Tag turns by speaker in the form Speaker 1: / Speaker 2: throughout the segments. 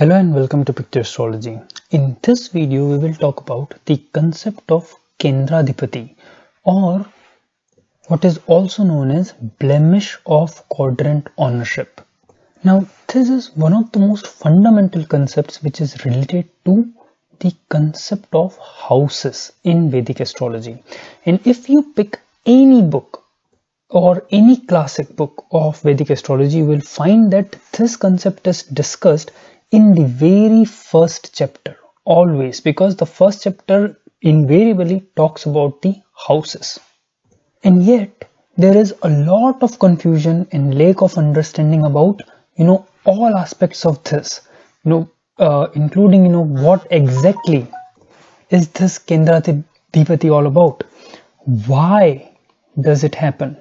Speaker 1: Hello and welcome to Picture Astrology. In this video, we will talk about the concept of Kendradhipati, or what is also known as Blemish of Quadrant ownership. Now, this is one of the most fundamental concepts which is related to the concept of houses in Vedic astrology. And if you pick any book or any classic book of Vedic astrology, you will find that this concept is discussed in the very first chapter, always, because the first chapter invariably talks about the houses. And yet there is a lot of confusion and lack of understanding about all aspects of this, including what exactly is this Kendradhipati all about, why does it happen,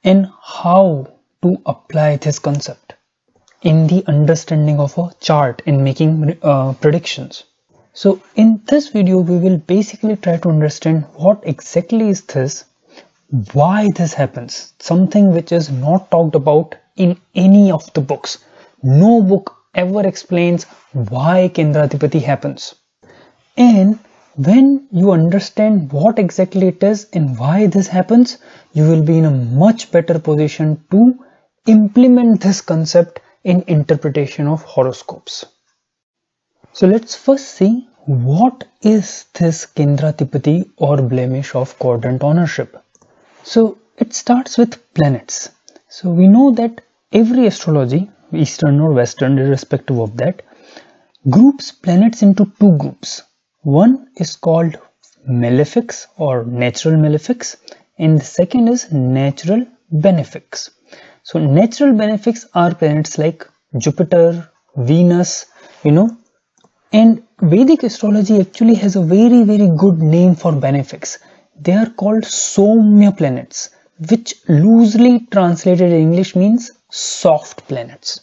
Speaker 1: and how to apply this concept in the understanding of a chart and making predictions. So in this video, we will basically try to understand what exactly is this, why this happens, something which is not talked about in any of the books. No book ever explains why Kendradhipati happens. And when you understand what exactly it is and why this happens, you will be in a much better position to implement this concept in interpretation of horoscopes. So let's first see what is this Kendradhipati or Blemish of Quadrant ownership. So it starts with planets. So we know that every astrology, Eastern or Western, irrespective of that, groups planets into two groups. One is called malefics or natural malefics, and the second is natural benefics. So natural benefics are planets like Jupiter, Venus, and Vedic astrology actually has a very good name for benefics. They are called Soumya planets, which loosely translated in English means soft planets.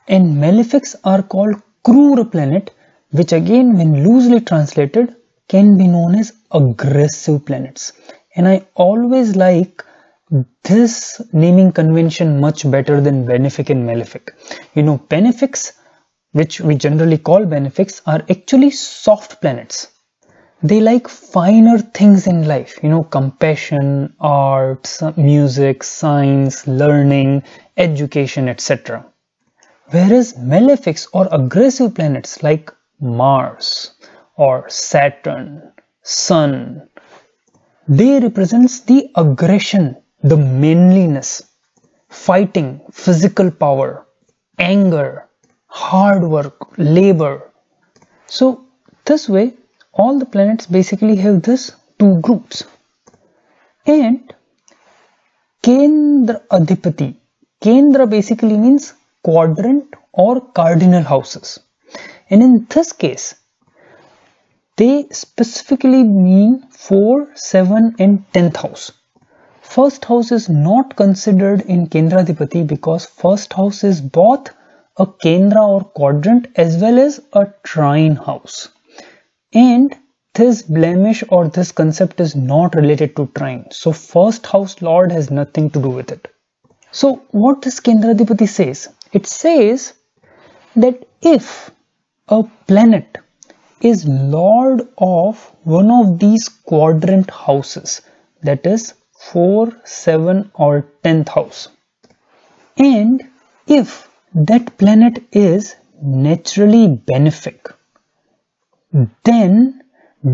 Speaker 1: And malefics are called Krura planet, which again when loosely translated can be known as aggressive planets. And I always like this naming convention much better than benefic and malefic. Benefics, which we generally call benefics, are actually soft planets. They like finer things in life, compassion, arts, music, science, learning, education, etc. Whereas malefics or aggressive planets like Mars or Saturn, Sun, they represents the aggression, the manliness, fighting, physical power, anger, hard work, labor. So this way, all the planets basically have this two groups. And Kendradhipati, Kendra basically means quadrant or cardinal houses. And in this case, they specifically mean 4, 7 and 10th house. First house is not considered in Kendradhipati because first house is both a Kendra or quadrant as well as a trine house. And this blemish or this concept is not related to trine. So first house lord has nothing to do with it. So what this Kendradhipati says? It says that if a planet is lord of one of these quadrant houses, that is 4, 7 or 10th house, and if that planet is naturally benefic, then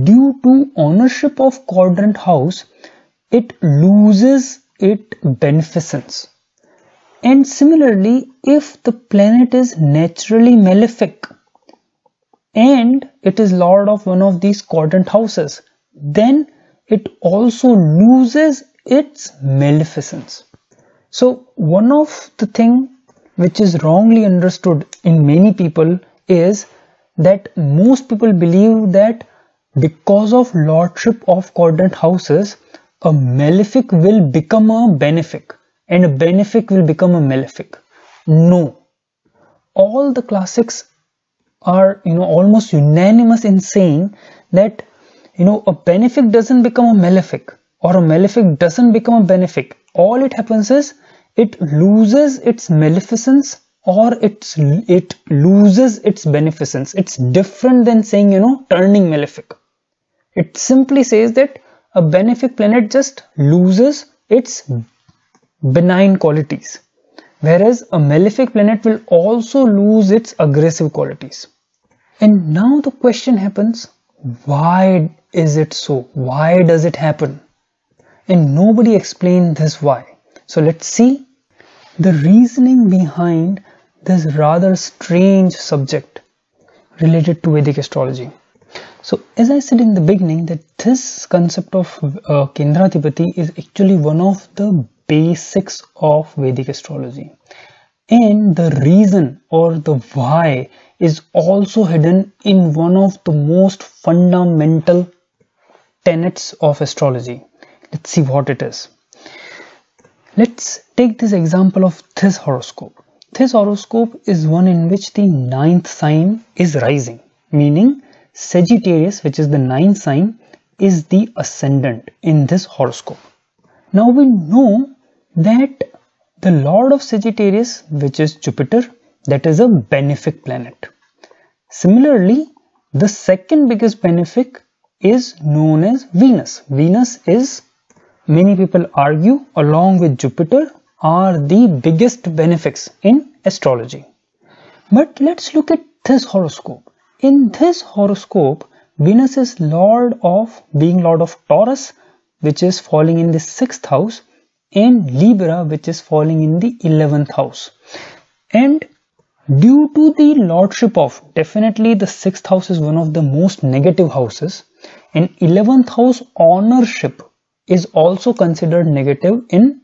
Speaker 1: due to ownership of quadrant house, it loses its beneficence. And similarly, if the planet is naturally malefic and it is lord of one of these quadrant houses, then it also loses its maleficence. So one of the things which is wrongly understood in many people is that most people believe that because of lordship of quadrant houses, a malefic will become a benefic and a benefic will become a malefic. No, all the classics are almost unanimous in saying that a benefic doesn't become a malefic or a malefic doesn't become a benefic. All it happens is it loses its maleficence or it loses its beneficence. It's different than saying, turning malefic. It simply says that a benefic planet just loses its benign qualities, whereas a malefic planet will also lose its aggressive qualities. And now the question happens, why is it so? Why does it happen? And nobody explained this why. So let's see the reasoning behind this rather strange subject related to Vedic astrology. So as I said in the beginning, that this concept of Kendradhipati is actually one of the basics of Vedic astrology. And the reason or the why is also hidden in one of the most fundamental tenets of astrology. Let's see what it is. Let's take this example of this horoscope. This horoscope is one in which the 9th sign is rising, meaning Sagittarius, which is the 9th sign, is the ascendant in this horoscope. Now we know that the Lord of Sagittarius, which is Jupiter, that is a benefic planet. Similarly, the second biggest benefic is known as Venus. Venus is, many people argue, along with Jupiter, are the biggest benefics in astrology. But let's look at this horoscope. In this horoscope, Venus is being Lord of Taurus, which is falling in the 6th house, and Libra, which is falling in the 11th house. And due to the lordship of, definitely the 6th house is one of the most negative houses, and 11th house ownership is also considered negative in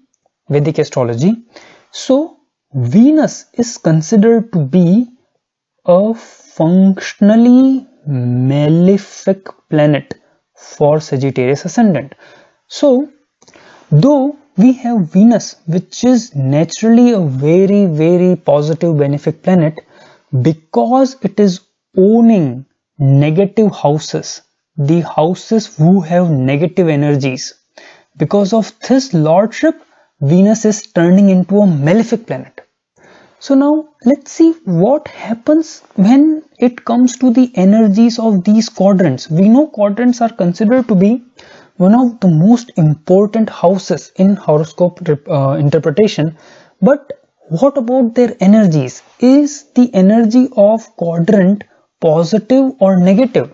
Speaker 1: Vedic astrology. So Venus is considered to be a functionally malefic planet for Sagittarius ascendant. So though we have Venus, which is naturally a very, very positive benefic planet, because it is owning negative houses, the houses who have negative energies, because of this lordship, Venus is turning into a malefic planet. So now let's see what happens when it comes to the energies of these quadrants. We know quadrants are considered to be one of the most important houses in horoscope interpretation. But what about their energies? Is the energy of quadrant positive or negative?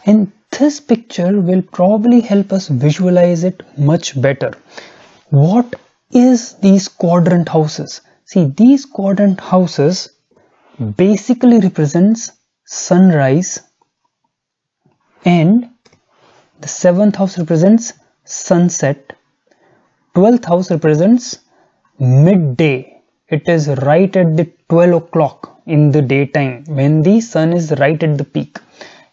Speaker 1: And this picture will probably help us visualize it much better. What is these quadrant houses? See, these quadrant houses basically represents sunrise, and the 7th house represents sunset, 12th house represents midday. It is right at the 12 o'clock in the daytime when the sun is right at the peak,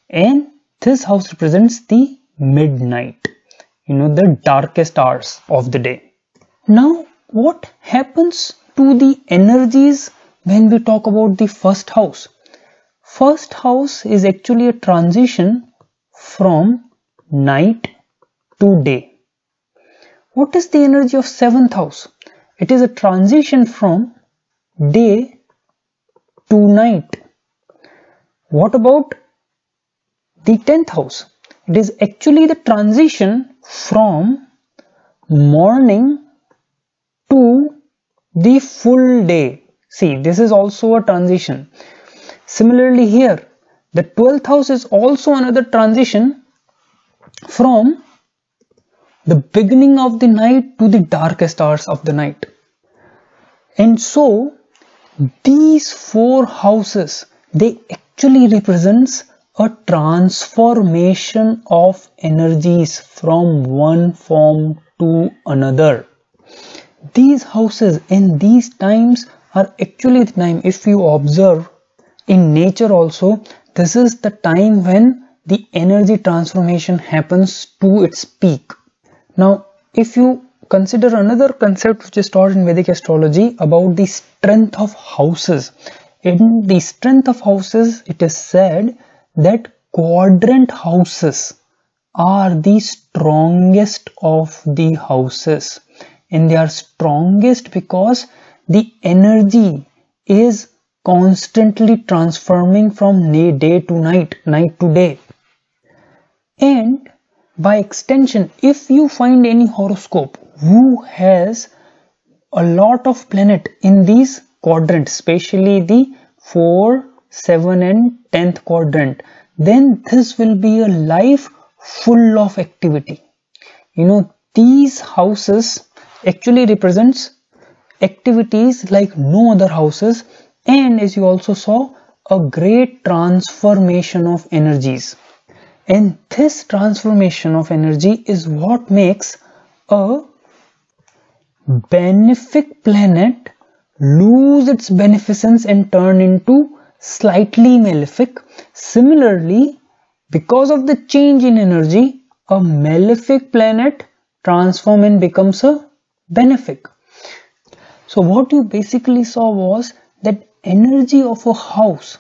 Speaker 1: and this house represents the midnight, the darkest hours of the day. Now what happens to the energies when we talk about the first house? First house is actually a transition from night to day. What is the energy of 7th house? It is a transition from day to night. What about the 10th house? It is actually the transition from morning to the full day. See, this is also a transition. Similarly here, the 12th house is also another transition from the beginning of the night to the darkest hours of the night. And so these 4 houses, they actually represents a transformation of energies from one form to another. These houses and these times are actually the time, if you observe in nature also, this is the time when the energy transformation happens to its peak. Now if you consider another concept which is taught in Vedic astrology about the strength of houses. In the strength of houses, it is said that quadrant houses are the strongest of the houses, and they are strongest because the energy is constantly transforming from day to night, night to day. And by extension, if you find any horoscope who has a lot of planet in these quadrants, especially the 4, 7 and 10th quadrant, then this will be a life full of activity. You know, these houses actually represents activities like no other houses, and as you also saw, a great transformation of energies. And this transformation of energy is what makes a benefic planet lose its beneficence and turn into slightly malefic. Similarly, because of the change in energy, a malefic planet transforms and becomes a benefic. So what you basically saw was that energy of a house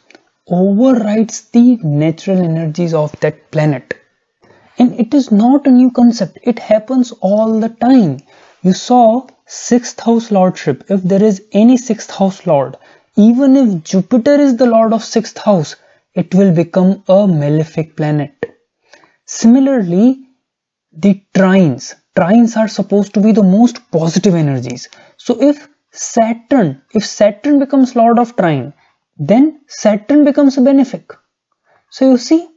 Speaker 1: overrides the natural energies of that planet. And it is not a new concept. It happens all the time. You saw 6th house lordship. If there is any 6th house lord, even if Jupiter is the lord of 6th house, it will become a malefic planet. Similarly, the trines are supposed to be the most positive energies. So if Saturn becomes lord of trine, then Saturn becomes a benefic. So you see,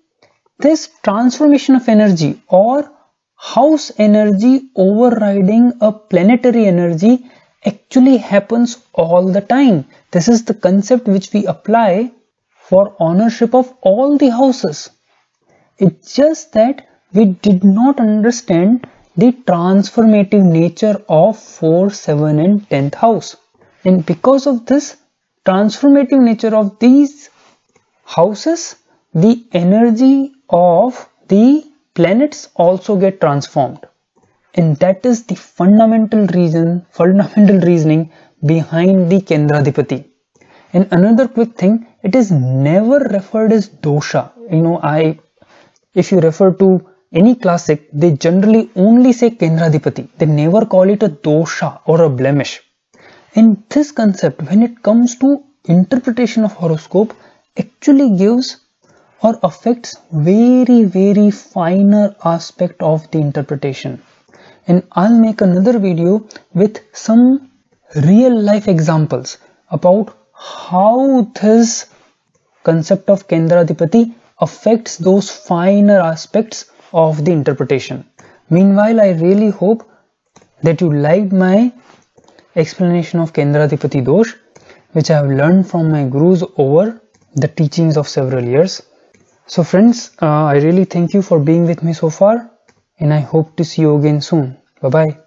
Speaker 1: this transformation of energy or house energy overriding a planetary energy actually happens all the time. This is the concept which we apply for ownership of all the houses. It's just that we did not understand the transformative nature of 4, 7 and 10th house. And because of this transformative nature of these houses, the energy of the planets also get transformed. And that is the fundamental reasoning behind the Kendradhipati. And another quick thing, it is never referred as dosha. You know, if you refer to any classic, they generally only say Kendradhipati. They never call it a dosha or a blemish. And this concept, when it comes to interpretation of horoscope, actually gives or affects very finer aspect of the interpretation. And I'll make another video with some real life examples about how this concept of Kendradhipati affects those finer aspects of the interpretation. Meanwhile, I really hope that you liked my explanation of Kendradhipati dosh, which I have learned from my gurus over the teachings of several years. So friends, I really thank you for being with me so far, and I hope to see you again soon. Bye bye.